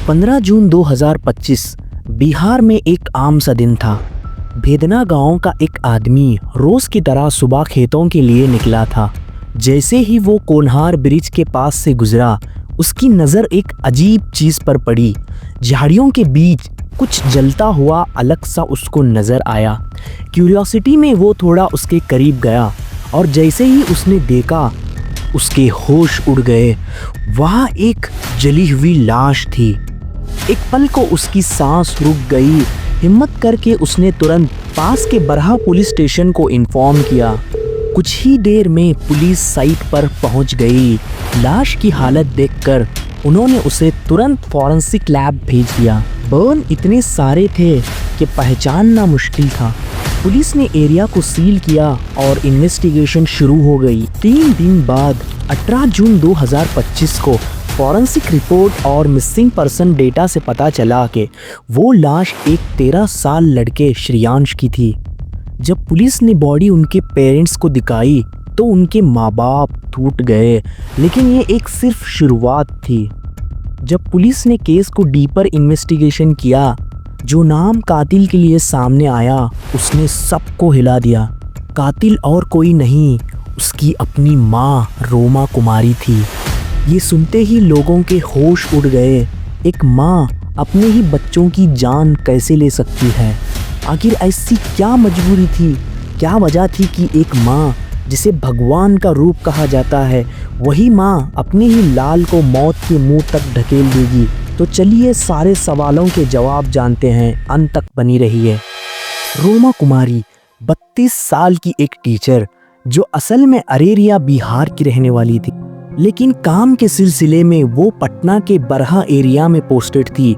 15 जून 2025 बिहार में एक आम सा दिन था। भेदना गांव का एक आदमी रोज की तरह सुबह खेतों के लिए निकला था। जैसे ही वो कोन्हार ब्रिज के पास से गुजरा, उसकी नज़र एक अजीब चीज़ पर पड़ी। झाड़ियों के बीच कुछ जलता हुआ अलग सा उसको नज़र आया। क्यूरियोसिटी में वो थोड़ा उसके करीब गया और जैसे ही उसने देखा, उसके होश उड़ गए। वहाँ एक जली हुई लाश थी। एक पल को उसकी सांस रुक गई। हिम्मत करके उसने तुरंत पास के बरहा पुलिस स्टेशन को इन्फॉर्म किया। कुछ ही देर में पुलिस साइट पर पहुंच गई। लाश की हालत देखकर उन्होंने उसे तुरंत फॉरेंसिक लैब भेज दिया। बर्न इतने सारे थे कि पहचानना मुश्किल था। पुलिस ने एरिया को सील किया और इन्वेस्टिगेशन शुरू हो गई। 3 दिन बाद 18 जून 2025 को फॉरेंसिक रिपोर्ट और मिसिंग पर्सन डेटा से पता चला कि वो लाश एक 13 साल लड़के श्रेयांश की थी। जब पुलिस ने बॉडी उनके पेरेंट्स को दिखाई तो उनके माँ बाप टूट गए, लेकिन ये एक सिर्फ शुरुआत थी। जब पुलिस ने केस को डीपर इन्वेस्टिगेशन किया, जो नाम कातिल के लिए सामने आया उसने सबको हिला दिया। कातिल और कोई नहीं, उसकी अपनी माँ रोमा कुमारी थी। ये सुनते ही लोगों के होश उड़ गए। एक माँ अपने ही बच्चों की जान कैसे ले सकती है? आखिर ऐसी क्या मजबूरी थी, क्या वजह थी कि एक माँ जिसे भगवान का रूप कहा जाता है, वही माँ अपने ही लाल को मौत के मुंह तक ढकेल देगी? तो चलिए सारे सवालों के जवाब जानते हैं। अंत तक बनी रहिए। रोमा कुमारी 32 साल की एक टीचर, जो असल में अरेरिया बिहार की रहने वाली थी, लेकिन काम के सिलसिले में वो पटना के बरहा एरिया में पोस्टेड थी,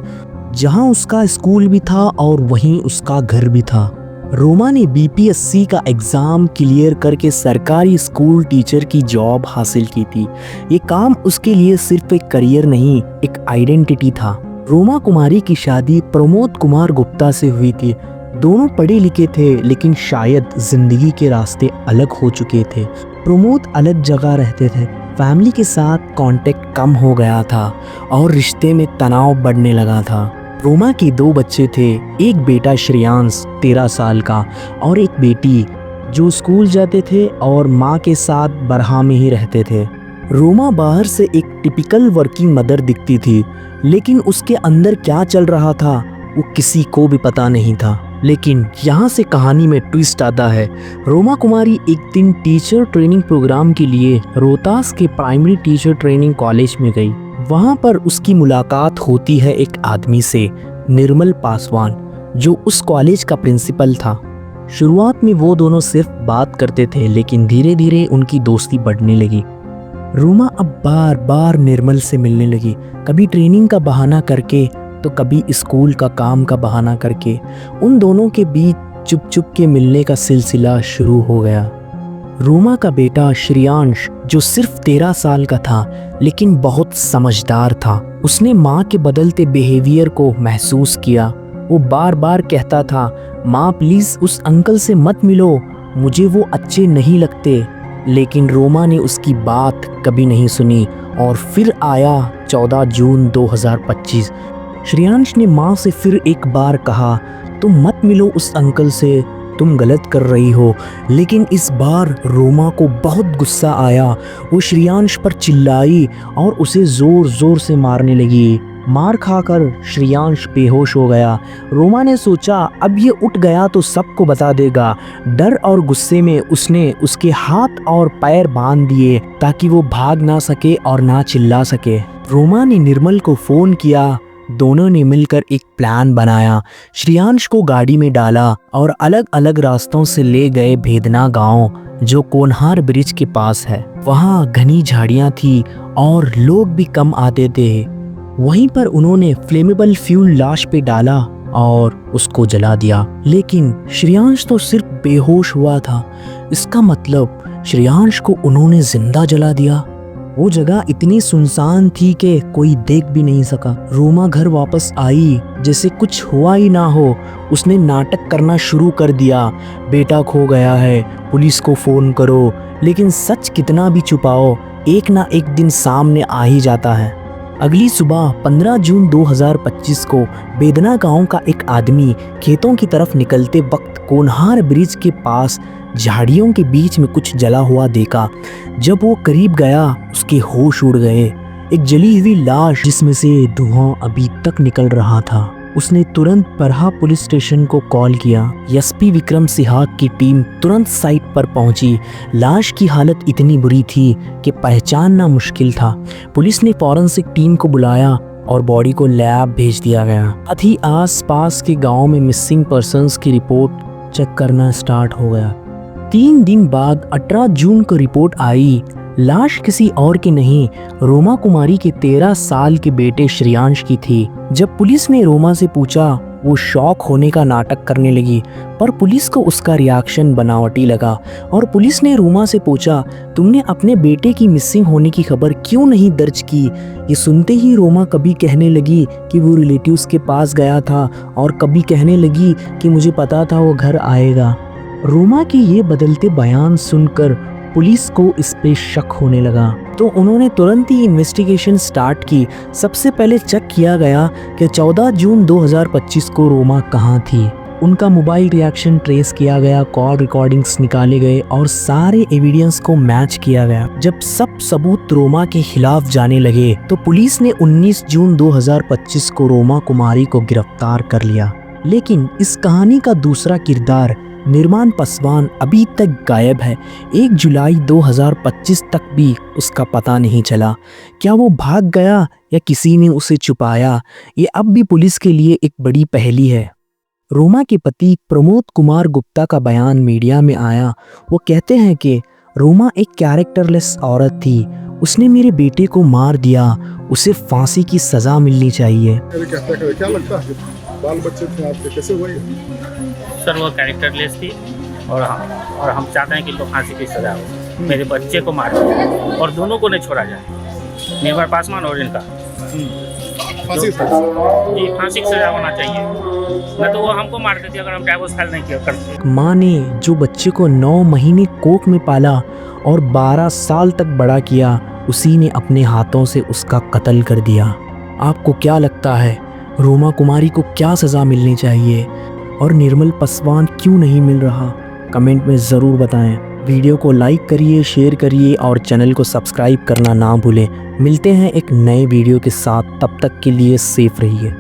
जहां उसका स्कूल भी था और वहीं उसका घर भी था। रोमा ने बीपीएससी का एग्ज़ाम क्लियर करके सरकारी स्कूल टीचर की जॉब हासिल की थी। ये काम उसके लिए सिर्फ एक करियर नहीं, एक आइडेंटिटी था। रोमा कुमारी की शादी प्रमोद कुमार गुप्ता से हुई थी। दोनों पढ़े लिखे थे, लेकिन शायद जिंदगी के रास्ते अलग हो चुके थे। प्रमोद अलग जगह रहते थे, फैमिली के साथ कांटेक्ट कम हो गया था और रिश्ते में तनाव बढ़ने लगा था। रोमा के 2 बच्चे थे, एक बेटा श्रेयांश 13 साल का और एक बेटी, जो स्कूल जाते थे और माँ के साथ बरहा में ही रहते थे। रोमा बाहर से एक टिपिकल वर्किंग मदर दिखती थी, लेकिन उसके अंदर क्या चल रहा था वो किसी को भी पता नहीं था। लेकिन यहाँ से कहानी में ट्विस्ट आता है। रोमा कुमारी एक दिन टीचर ट्रेनिंग प्रोग्राम के लिए रोहतास के प्राइमरी टीचर ट्रेनिंग कॉलेज में गई। वहाँ पर उसकी मुलाकात होती है एक आदमी से, निर्मल पासवान, जो उस कॉलेज का प्रिंसिपल था। शुरुआत में वो दोनों सिर्फ बात करते थे, लेकिन धीरे धीरे उनकी दोस्ती बढ़ने लगी। रोमा अब बार बार निर्मल से मिलने लगी, कभी ट्रेनिंग का बहाना करके तो कभी स्कूल का काम का बहाना करके। उन दोनों के बीच चुप चुप के मिलने का सिलसिला शुरू हो गया। रोमा का बेटा श्रेयांश, जो सिर्फ 13 साल का था लेकिन बहुत समझदार था, उसने माँ के बदलते बिहेवियर को महसूस किया। वो बार बार कहता था, माँ प्लीज़ उस अंकल से मत मिलो, मुझे वो अच्छे नहीं लगते। लेकिन रोमा ने उसकी बात कभी नहीं सुनी। और फिर आया 14 जून 2025। श्रेयांश ने माँ से फिर एक बार कहा, तुम मत मिलो उस अंकल से, तुम गलत कर रही हो। लेकिन इस बार रोमा को बहुत गुस्सा आया। वो श्रेयांश पर चिल्लाई और उसे जोर जोर से मारने लगी। मार खाकर श्रेयांश बेहोश हो गया। रोमा ने सोचा, अब ये उठ गया तो सबको बता देगा। डर और गुस्से में उसने उसके हाथ और पैर बांध दिए ताकि वो भाग ना सके और ना चिल्ला सके। रोमा ने निर्मल को फ़ोन किया। दोनों ने मिलकर एक प्लान बनाया। श्रेयांश को गाड़ी में डाला और अलग अलग रास्तों से ले गए भेदना गांव, जो कोन्हार ब्रिज के पास है। वहाँ घनी झाड़ियाँ थी और लोग भी कम आते थे। वहीं पर उन्होंने फ्लेमेबल फ्यूल लाश पे डाला और उसको जला दिया। लेकिन श्रेयांश तो सिर्फ बेहोश हुआ था। इसका मतलब श्रेयांश को उन्होंने जिंदा जला दिया। वो जगह इतनी सुनसान थी कि कोई देख भी नहीं सका। रोमा घर वापस आई जैसे कुछ हुआ ही ना हो। उसने नाटक करना शुरू कर दिया, बेटा खो गया है, पुलिस को फ़ोन करो। लेकिन सच कितना भी छुपाओ, एक ना एक दिन सामने आ ही जाता है। अगली सुबह 15 जून 2025 को बेदना गांव का एक आदमी खेतों की तरफ निकलते वक्त कोनहार ब्रिज के पास झाड़ियों के बीच में कुछ जला हुआ देखा। जब वो करीब गया उसके होश उड़ गए। एक जली हुई लाश जिसमें से धुआं अभी तक निकल रहा था। उसने तुरंत परहा पुलिस स्टेशन को कॉल किया। एसपी विक्रम सिहाग की टीम तुरंत साइट पर पहुंची। लाश की हालत इतनी बुरी थी कि पहचानना मुश्किल था। पुलिस ने फॉरेंसिक टीम को बुलाया और बॉडी को लैब भेज दिया गया। साथ ही आस-पास के गांव में मिसिंग पर्सन्स की रिपोर्ट चेक करना स्टार्ट हो गया। 3 दिन बाद 18 जून को रिपोर्ट आई। लाश किसी और की नहीं, रोमा कुमारी के 13 साल के बेटे श्रेयांश की थी। जब पुलिस ने रोमा से पूछा, वो शॉक होने का नाटक करने लगी, पर पुलिस को उसका रिएक्शन बनावटी लगा। और पुलिस ने रोमा से पूछा, तुमने अपने बेटे की मिसिंग होने की खबर क्यों नहीं दर्ज की? ये सुनते ही रोमा कभी कहने लगी कि वो रिलेटिव्स के पास गया था और कभी कहने लगी कि मुझे पता था वो घर आएगा। रोमा के ये बदलते बयान सुनकर पुलिस को इस पे शक होने लगा, तो उन्होंने तुरंत ही इन्वेस्टिगेशन स्टार्ट की। सबसे पहले चेक किया गया कि 14 जून 2025 को रोमा कहाँ थी। उनका मोबाइल रिएक्शन ट्रेस किया गया, कॉल रिकॉर्डिंग्स निकाले गए और सारे एविडेंस को मैच किया गया। जब सब सबूत रोमा के खिलाफ जाने लगे तो पुलिस ने 19 जून 2025 को रोमा कुमारी को गिरफ्तार कर लिया। लेकिन इस कहानी का दूसरा किरदार निर्माण पासवान अभी तक गायब है। 1 जुलाई 2025 तक भी उसका पता नहीं चला। क्या वो भाग गया या किसी ने उसे छुपाया? ये अब भी पुलिस के लिए एक बड़ी पहेली है। रोमा के पति प्रमोद कुमार गुप्ता का बयान मीडिया में आया। वो कहते हैं कि रोमा एक कैरेक्टरलेस औरत थी। उसने मेरे बेटे को मार दिया। उसे फांसी की सजा मिलनी चाहिए। क्या लगता है बाल बच्चे थे आपके, कैसे हुए? सर वो कैरेक्टरलेस थी और हम चाहते हैं कि इनको फांसी की सजा हो। मेरे बच्चे को मार दिया और दोनों को नहीं छोड़ा जाए, निर्मल पासवान और इनका। फांसी जी, फांसी की सजा होना चाहिए, न तो वो हमको मार देती अगर हम डाइवोर्स फाइल नहीं किया करते। माँ ने जो बच्चे को 9 महीने कोख में पाला और 12 साल तक बड़ा किया, उसी ने अपने हाथों से उसका कत्ल कर दिया। आपको क्या लगता है, रोमा कुमारी को क्या सज़ा मिलनी चाहिए और निर्मल पासवान क्यों नहीं मिल रहा? कमेंट में ज़रूर बताएं। वीडियो को लाइक करिए, शेयर करिए और चैनल को सब्सक्राइब करना ना भूलें। मिलते हैं एक नए वीडियो के साथ, तब तक के लिए सेफ रहिए।